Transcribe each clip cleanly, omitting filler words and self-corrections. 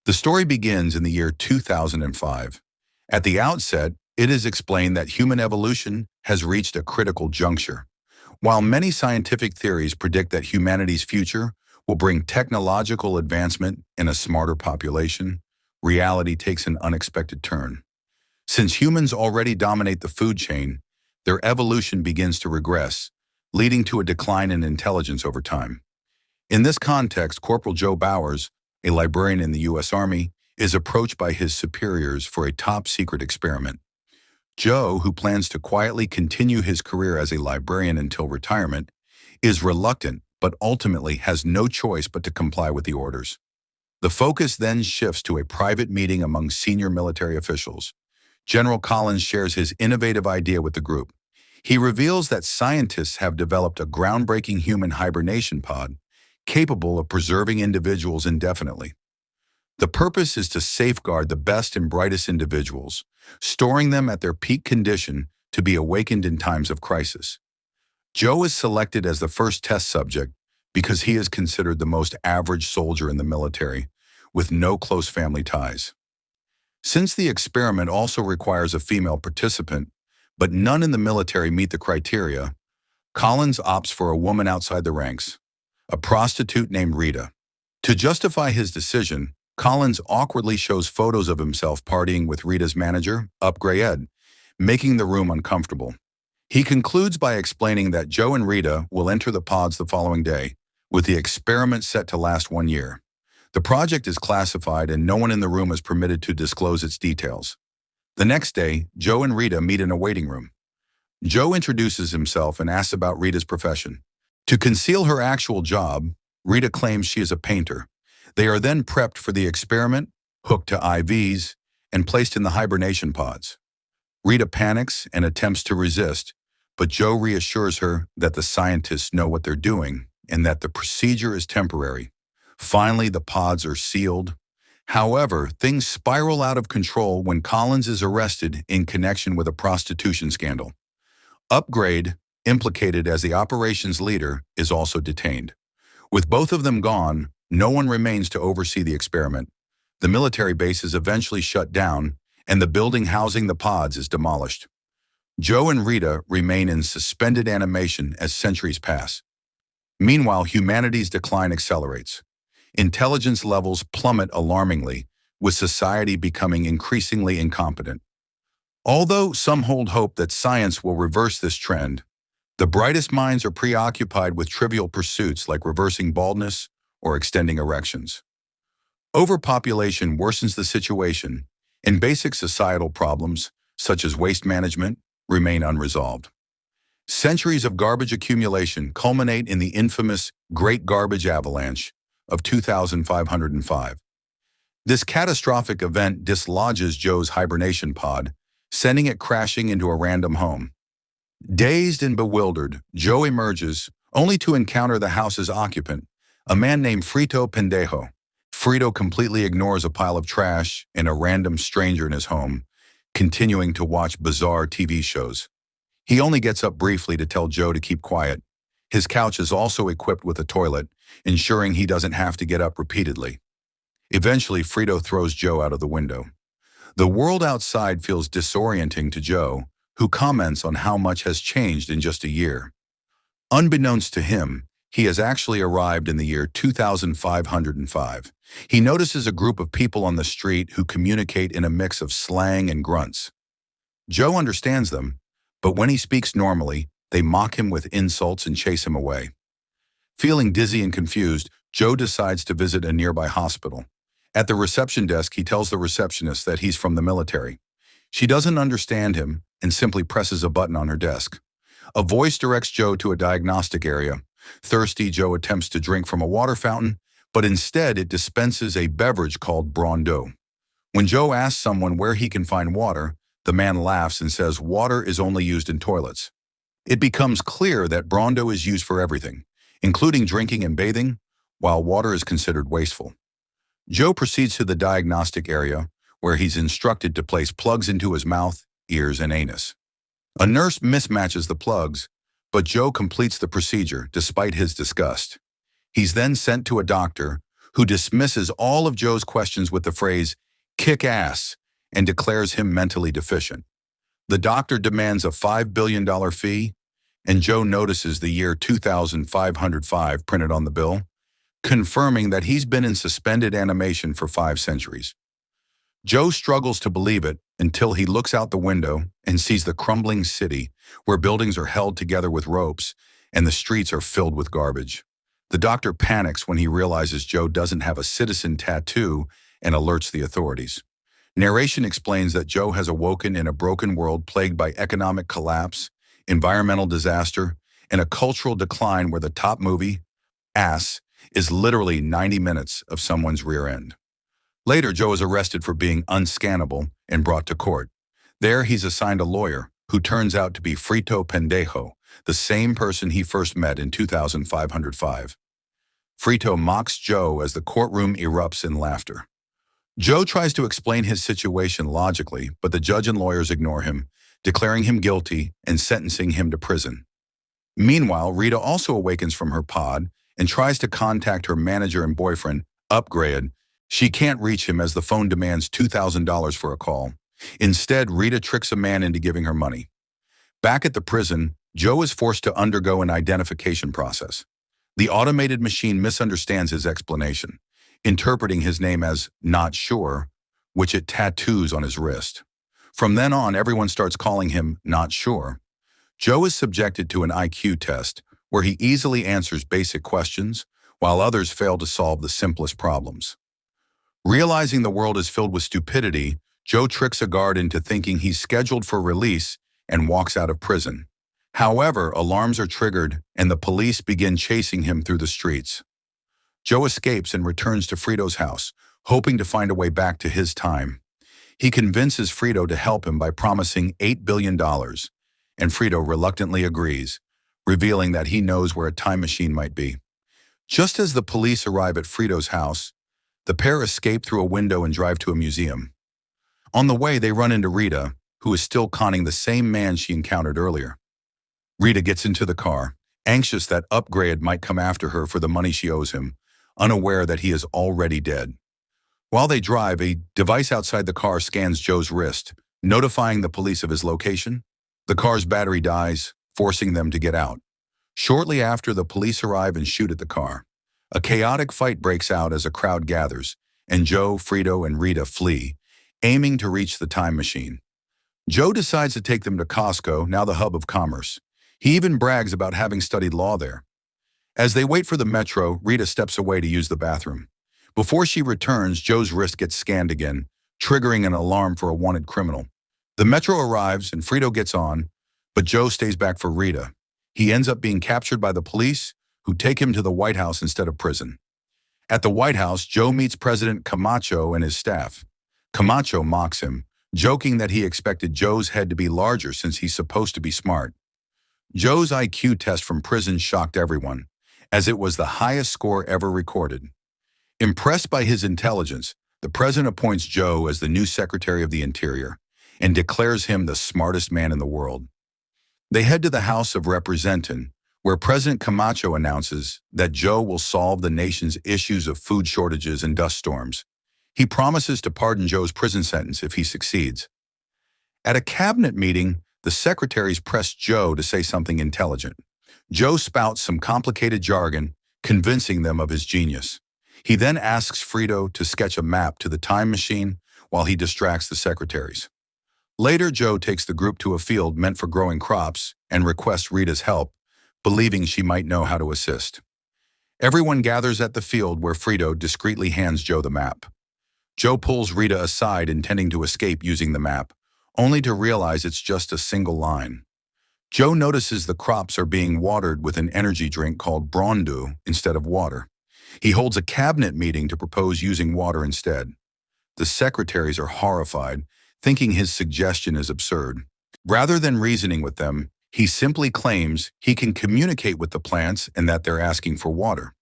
The story begins in the year 2005. At the outset, it is explained that human evolution has reached a critical juncture. While many scientific theories predict that humanity's future will bring technological advancement and a smarter population, reality takes an unexpected turn. Since humans already dominate the food chain, their evolution begins to regress, leading to a decline in intelligence over time. In this context, Corporal Joe Bowers, a librarian in the U.S. Army, is approached by his superiors for a top-secret experiment. Joe, who plans to quietly continue his career as a librarian until retirement, is reluctant but ultimately has no choice but to comply with the orders. The focus then shifts to a private meeting among senior military officials. General Collins shares his innovative idea with the group. He reveals that scientists have developed a groundbreaking human hibernation pod capable of preserving individuals indefinitely. The purpose is to safeguard the best and brightest individuals, storing them at their peak condition to be awakened in times of crisis. Joe is selected as the first test subject because he is considered the most average soldier in the military, with no close family ties. Since the experiment also requires a female participant, but none in the military meet the criteria, Collins opts for a woman outside the ranks, a prostitute named Rita. To justify his decision, Collins awkwardly shows photos of himself partying with Rita's manager, Upgrade, making the room uncomfortable. He concludes by explaining that Joe and Rita will enter the pods the following day, with the experiment set to last 1 year. The project is classified and no one in the room is permitted to disclose its details. The next day, Joe and Rita meet in a waiting room. Joe introduces himself and asks about Rita's profession. To conceal her actual job, Rita claims she is a painter. They are then prepped for the experiment, hooked to IVs, and placed in the hibernation pods. Rita panics and attempts to resist, but Joe reassures her that the scientists know what they're doing and that the procedure is temporary. Finally, the pods are sealed. However, things spiral out of control when Collins is arrested in connection with a prostitution scandal. Upgrade, implicated as the operations leader, is also detained. With both of them gone, no one remains to oversee the experiment. The military base is eventually shut down, and the building housing the pods is demolished. Joe and Rita remain in suspended animation as centuries pass. Meanwhile, humanity's decline accelerates. Intelligence levels plummet alarmingly, with society becoming increasingly incompetent. Although some hold hope that science will reverse this trend, the brightest minds are preoccupied with trivial pursuits like reversing baldness or extending erections. Overpopulation worsens the situation, and basic societal problems, such as waste management, remain unresolved. Centuries of garbage accumulation culminate in the infamous Great Garbage Avalanche of 2505. This catastrophic event dislodges Joe's hibernation pod, sending it crashing into a random home. Dazed and bewildered, Joe emerges, only to encounter the house's occupant, a man named Frito Pendejo. Frito completely ignores a pile of trash and a random stranger in his home, continuing to watch bizarre TV shows. He only gets up briefly to tell Joe to keep quiet. His couch is also equipped with a toilet, ensuring he doesn't have to get up repeatedly. Eventually, Frito throws Joe out of the window. The world outside feels disorienting to Joe, who comments on how much has changed in just a year. Unbeknownst to him, he has actually arrived in the year 2505. He notices a group of people on the street who communicate in a mix of slang and grunts. Joe understands them, but when he speaks normally, they mock him with insults and chase him away. Feeling dizzy and confused, Joe decides to visit a nearby hospital. At the reception desk, he tells the receptionist that he's from the military. She doesn't understand him and simply presses a button on her desk. A voice directs Joe to a diagnostic area. Thirsty, Joe attempts to drink from a water fountain, but instead it dispenses a beverage called Brondeau. When Joe asks someone where he can find water, the man laughs and says water is only used in toilets. It becomes clear that Brondeau is used for everything, including drinking and bathing, while water is considered wasteful. Joe proceeds to the diagnostic area, where he's instructed to place plugs into his mouth, ears, and anus. A nurse mismatches the plugs, but Joe completes the procedure despite his disgust. He's then sent to a doctor who dismisses all of Joe's questions with the phrase, "kick ass," and declares him mentally deficient. The doctor demands a $5 billion fee, and Joe notices the year 2505 printed on the bill, confirming that he's been in suspended animation for 5 centuries. Joe struggles to believe it until he looks out the window and sees the crumbling city where buildings are held together with ropes and the streets are filled with garbage. The doctor panics when he realizes Joe doesn't have a citizen tattoo and alerts the authorities. Narration explains that Joe has awoken in a broken world plagued by economic collapse, environmental disaster, and a cultural decline where the top movie, Ass, is literally 90 minutes of someone's rear end. Later, Joe is arrested for being unscannable and brought to court. There, he's assigned a lawyer, who turns out to be Frito Pendejo, the same person he first met in 2505. Frito mocks Joe as the courtroom erupts in laughter. Joe tries to explain his situation logically, but the judge and lawyers ignore him, declaring him guilty and sentencing him to prison. Meanwhile, Rita also awakens from her pod and tries to contact her manager and boyfriend, Upgrade. She can't reach him as the phone demands $2,000 for a call. Instead, Rita tricks a man into giving her money. Back at the prison, Joe is forced to undergo an identification process. The automated machine misunderstands his explanation, interpreting his name as "not sure," which it tattoos on his wrist. From then on, everyone starts calling him "not sure." Joe is subjected to an IQ test, where he easily answers basic questions, while others fail to solve the simplest problems. Realizing the world is filled with stupidity, Joe tricks a guard into thinking he's scheduled for release and walks out of prison. However, alarms are triggered and the police begin chasing him through the streets. Joe escapes and returns to Frito's house, hoping to find a way back to his time. He convinces Frito to help him by promising $8 billion, and Frito reluctantly agrees, revealing that he knows where a time machine might be. Just as the police arrive at Frito's house, the pair escape through a window and drive to a museum. On the way, they run into Rita, who is still conning the same man she encountered earlier. Rita gets into the car, anxious that Upgrade might come after her for the money she owes him, unaware that he is already dead. While they drive, a device outside the car scans Joe's wrist, notifying the police of his location. The car's battery dies, forcing them to get out. Shortly after, the police arrive and shoot at the car. A chaotic fight breaks out as a crowd gathers, and Joe, Frito, and Rita flee, aiming to reach the time machine. Joe decides to take them to Costco, now the hub of commerce. He even brags about having studied law there. As they wait for the metro, Rita steps away to use the bathroom. Before she returns, Joe's wrist gets scanned again, triggering an alarm for a wanted criminal. The metro arrives and Frito gets on, but Joe stays back for Rita. He ends up being captured by the police, who take him to the White House instead of prison. At the White House, Joe meets President Camacho and his staff. Camacho mocks him, joking that he expected Joe's head to be larger since he's supposed to be smart. Joe's IQ test from prison shocked everyone, as it was the highest score ever recorded. Impressed by his intelligence, the president appoints Joe as the new Secretary of the Interior and declares him the smartest man in the world. They head to the House of Representatives, where President Camacho announces that Joe will solve the nation's issues of food shortages and dust storms. He promises to pardon Joe's prison sentence if he succeeds. At a cabinet meeting, the secretaries press Joe to say something intelligent. Joe spouts some complicated jargon, convincing them of his genius. He then asks Frito to sketch a map to the time machine while he distracts the secretaries. Later, Joe takes the group to a field meant for growing crops and requests Rita's help, believing she might know how to assist. Everyone gathers at the field where Frito discreetly hands Joe the map. Joe pulls Rita aside, intending to escape using the map, only to realize it's just a single line. Joe notices the crops are being watered with an energy drink called Brondu instead of water. He holds a cabinet meeting to propose using water instead. The secretaries are horrified, thinking his suggestion is absurd. Rather than reasoning with them, he simply claims he can communicate with the plants and that they're asking for water.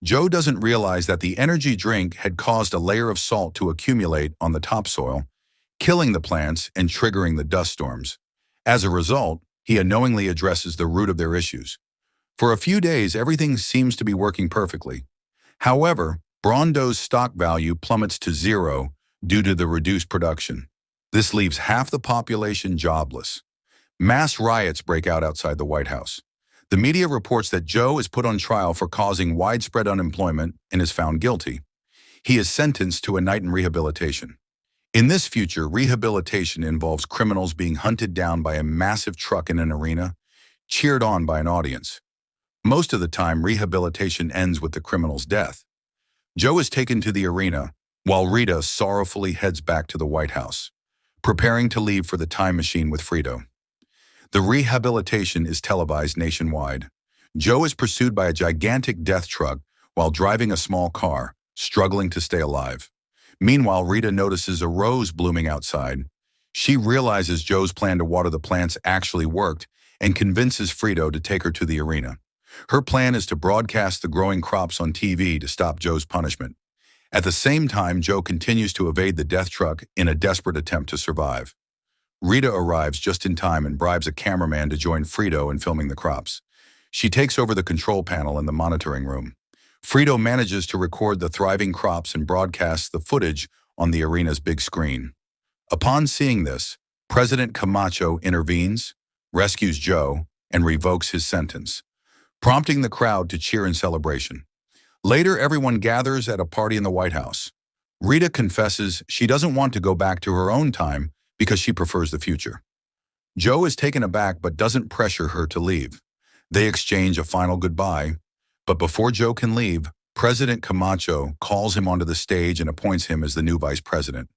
Joe doesn't realize that the energy drink had caused a layer of salt to accumulate on the topsoil, killing the plants and triggering the dust storms. As a result, he unknowingly addresses the root of their issues. For a few days, everything seems to be working perfectly. However, Brondo's stock value plummets to zero due to the reduced production. This leaves half the population jobless. Mass riots break out outside the White House. The media reports that Joe is put on trial for causing widespread unemployment and is found guilty. He is sentenced to a night in rehabilitation. In this future, rehabilitation involves criminals being hunted down by a massive truck in an arena, cheered on by an audience. Most of the time, rehabilitation ends with the criminal's death. Joe is taken to the arena, while Rita sorrowfully heads back to the White House, preparing to leave for the time machine with Frito. The rehabilitation is televised nationwide. Joe is pursued by a gigantic death truck while driving a small car, struggling to stay alive. Meanwhile, Rita notices a rose blooming outside. She realizes Joe's plan to water the plants actually worked and convinces Frito to take her to the arena. Her plan is to broadcast the growing crops on TV to stop Joe's punishment. At the same time, Joe continues to evade the death truck in a desperate attempt to survive. Rita arrives just in time and bribes a cameraman to join Frito in filming the crops. She takes over the control panel in the monitoring room. Frito manages to record the thriving crops and broadcasts the footage on the arena's big screen. Upon seeing this, President Camacho intervenes, rescues Joe, and revokes his sentence, prompting the crowd to cheer in celebration. Later, everyone gathers at a party in the White House. Rita confesses she doesn't want to go back to her own time because she prefers the future. Joe is taken aback but doesn't pressure her to leave. They exchange a final goodbye, but before Joe can leave, President Camacho calls him onto the stage and appoints him as the new vice president.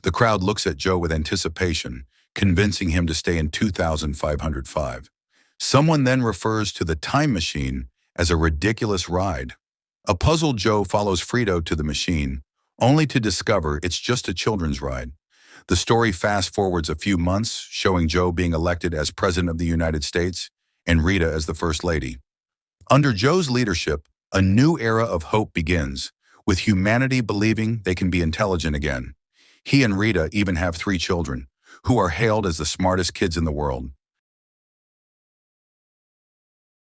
The crowd looks at Joe with anticipation, convincing him to stay in 2505. Someone then refers to the time machine as a ridiculous ride. A puzzled Joe follows Frito to the machine, only to discover it's just a children's ride. The story fast-forwards a few months, showing Joe being elected as President of the United States and Rita as the First Lady. Under Joe's leadership, a new era of hope begins, with humanity believing they can be intelligent again. He and Rita even have 3 children, who are hailed as the smartest kids in the world.